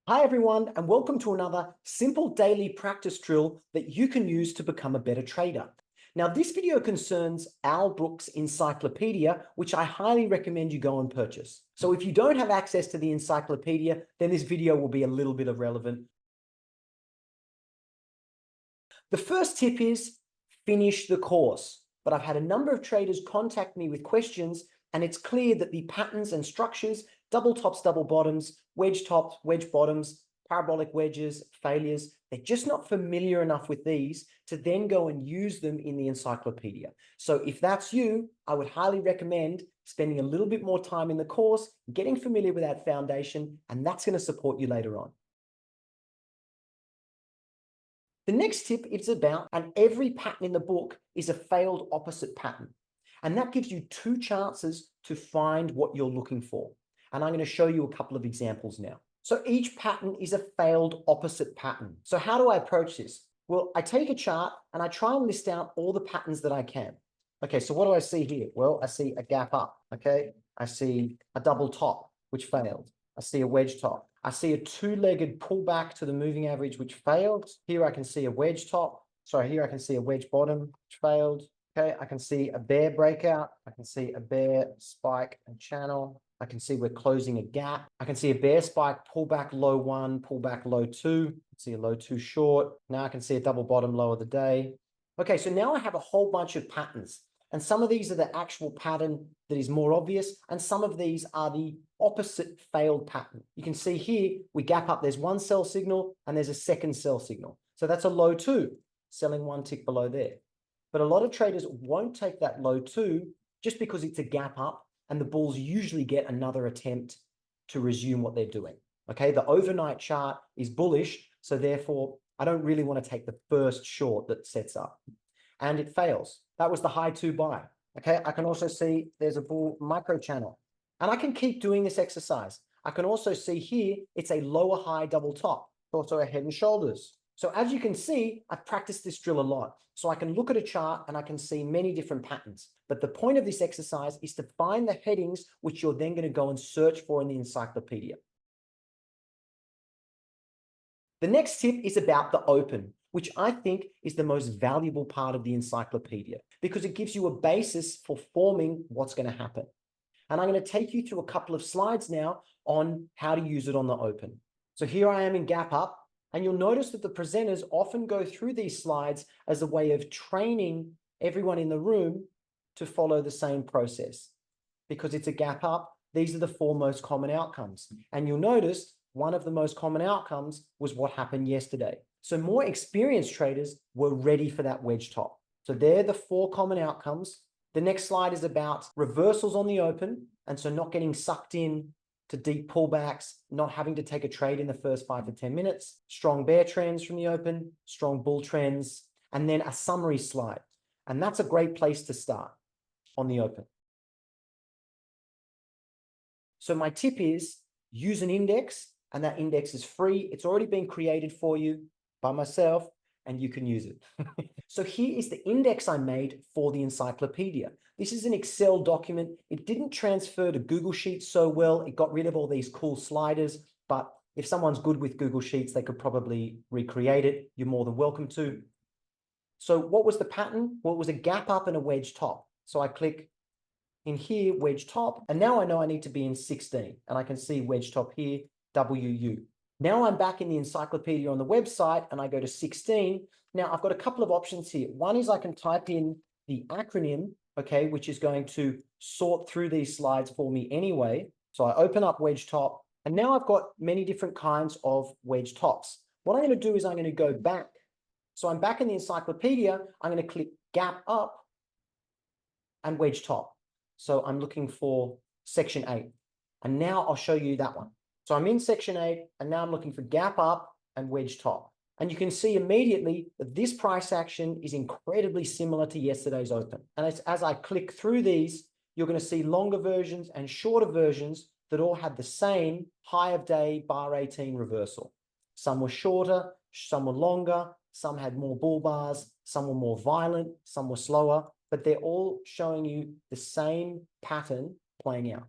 Hi everyone, and welcome to another simple daily practice drill that you can use to become a better trader. Now, this video concerns Al Brooks' Encyclopedia, which I highly recommend you go and purchase. So if you don't have access to the encyclopedia, then this video will be a little bit irrelevant. The first tip is finish the course. But I've had a number of traders contact me with questions, and it's clear that the patterns and structures, double tops, double bottoms, wedge tops, wedge bottoms, parabolic wedges, failures, they're just not familiar enough with these to then go and use them in the encyclopedia. So if that's you, I would highly recommend spending a little bit more time in the course, getting familiar with that foundation, and that's going to support you later on. The next tip is about, and every pattern in the book is a failed opposite pattern. And that gives you two chances to find what you're looking for. And I'm going to show you a couple of examples now. So each pattern is a failed opposite pattern. So how do I approach this? Well, I take a chart and I try and list out all the patterns that I can. Okay, so what do I see here? Well, I see a gap up, okay? I see a double top, which failed. I see a wedge top. I see a two-legged pullback to the moving average, which failed. Here I can see a wedge top. Sorry, here I can see a wedge bottom, which failed. Okay, I can see a bear breakout. I can see a bear spike and channel. I can see we're closing a gap. I can see a bear spike, pullback low one, pullback low two. I can see a low two short. Now I can see a double bottom low of the day. Okay, so now I have a whole bunch of patterns. And some of these are the actual pattern that is more obvious, and some of these are the opposite failed pattern. You can see here, we gap up, there's one sell signal, and there's a second sell signal. So that's a low two, selling one tick below there. But a lot of traders won't take that low two just because it's a gap up, and the bulls usually get another attempt to resume what they're doing. Okay, the overnight chart is bullish, so therefore, I don't really want to take the first short that sets up. And it fails. That was the high two buy. Okay, I can also see there's a bull micro channel. And I can keep doing this exercise. I can also see here, it's a lower high double top. It's also a head and shoulders. So as you can see, I've practiced this drill a lot. So I can look at a chart and I can see many different patterns. But the point of this exercise is to find the headings which you're then going to go and search for in the encyclopedia. The next tip is about the open, which I think is the most valuable part of the encyclopedia because it gives you a basis for forming what's going to happen. And I'm going to take you through a couple of slides now on how to use it on the open. So here I am in gap up, and you'll notice that the presenters often go through these slides as a way of training everyone in the room to follow the same process. Because it's a gap up, these are the four most common outcomes. And you'll notice one of the most common outcomes was what happened yesterday. So more experienced traders were ready for that wedge top. So they're the four common outcomes. The next slide is about reversals on the open. And so not getting sucked in to deep pullbacks, not having to take a trade in the first 5 to 10 minutes, strong bear trends from the open, strong bull trends, and then a summary slide. And that's a great place to start on the open. So my tip is use an index, and that index is free. It's already been created for you by myself, and you can use it. So here is the index I made for the encyclopedia. This is an Excel document. It didn't transfer to Google Sheets so well. It got rid of all these cool sliders, but if someone's good with Google Sheets, they could probably recreate it. You're more than welcome to. So what was the pattern? Well, it was a gap up and a wedge top. So I click in here, wedge top, and now I know I need to be in 16, and I can see wedge top here, WU. Now I'm back in the encyclopedia on the website, and I go to 16. Now I've got a couple of options here. One is I can type in the acronym, okay, which is going to sort through these slides for me anyway. So I open up wedge top, and now I've got many different kinds of wedge tops. What I'm going to do is I'm going to go back. So I'm back in the encyclopedia. I'm going to click gap up and wedge top. So I'm looking for section 8. And now I'll show you that one. So I'm in section 8, and now I'm looking for gap up and wedge top. And you can see immediately that this price action is incredibly similar to yesterday's open. And as I click through these, you're going to see longer versions and shorter versions that all had the same high of day bar 18 reversal. Some were shorter, some were longer, some had more bull bars, some were more violent, some were slower, but they're all showing you the same pattern playing out.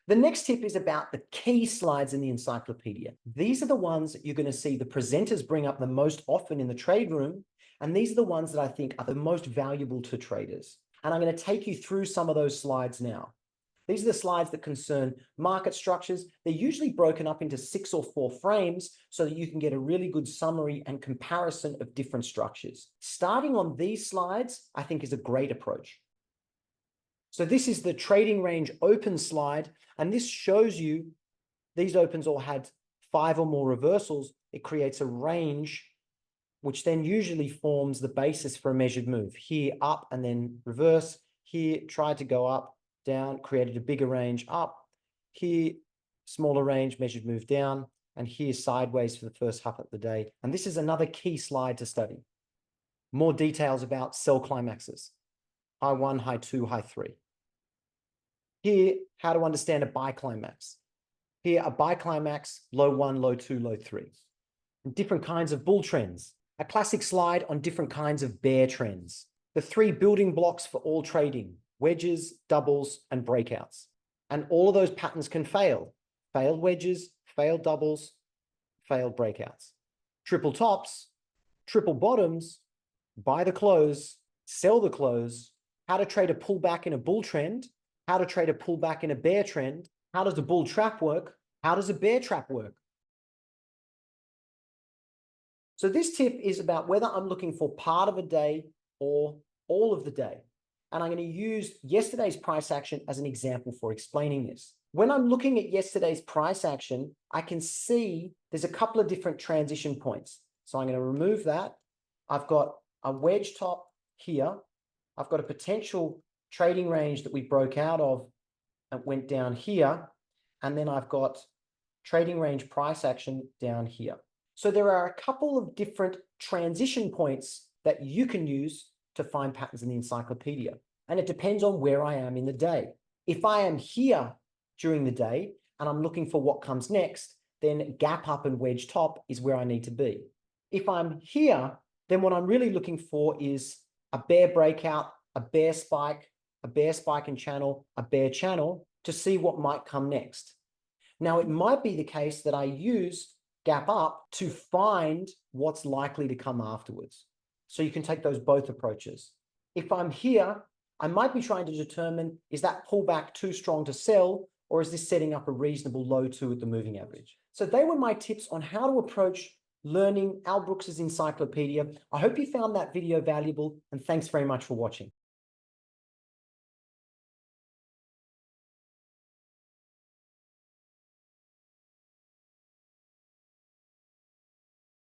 The next tip is about the key slides in the encyclopedia. These are the ones that you're going to see the presenters bring up the most often in the trade room, and these are the ones that I think are the most valuable to traders. And I'm going to take you through some of those slides now. These are the slides that concern market structures. They're usually broken up into 6 or 4 frames so that you can get a really good summary and comparison of different structures. Starting on these slides, I think is a great approach. So this is the trading range open slide, and this shows you these opens all had 5 or more reversals. It creates a range, which then usually forms the basis for a measured move. Here, up, and then reverse. Here, tried to go up, down, created a bigger range up. Here, smaller range, measured move down. And here, sideways for the first half of the day. And this is another key slide to study. More details about sell climaxes. High 1, high 2, high 3. Here, how to understand a buy climax. Here, a buy climax, low 1, low 2, low 3. And different kinds of bull trends. A classic slide on different kinds of bear trends. The 3 building blocks for all trading: wedges, doubles, and breakouts. And all of those patterns can fail. Failed wedges, failed doubles, failed breakouts. Triple tops, triple bottoms, buy the close, sell the close, how to trade a pullback in a bull trend, how to trade a pullback in a bear trend, how does a bull trap work, how does a bear trap work. So this tip is about whether I'm looking for part of a day or all of the day. And I'm going to use yesterday's price action as an example for explaining this. When I'm looking at yesterday's price action, I can see there's a couple of different transition points. So I'm going to remove that. I've got a wedge top here. I've got a potential trading range that we broke out of and went down here. And then I've got trading range price action down here. So there are a couple of different transition points that you can use to find patterns in the encyclopedia. And it depends on where I am in the day. If I am here during the day and I'm looking for what comes next, then gap up and wedge top is where I need to be. If I'm here, then what I'm really looking for is a bear breakout, a bear spike and channel, a bear channel to see what might come next. Now, it might be the case that I use gap up to find what's likely to come afterwards. So you can take those both approaches. If I'm here, I might be trying to determine, is that pullback too strong to sell, or is this setting up a reasonable low 2 at the moving average? So they were my tips on how to approach learning Al Brooks's encyclopedia. I hope you found that video valuable, and thanks very much for watching.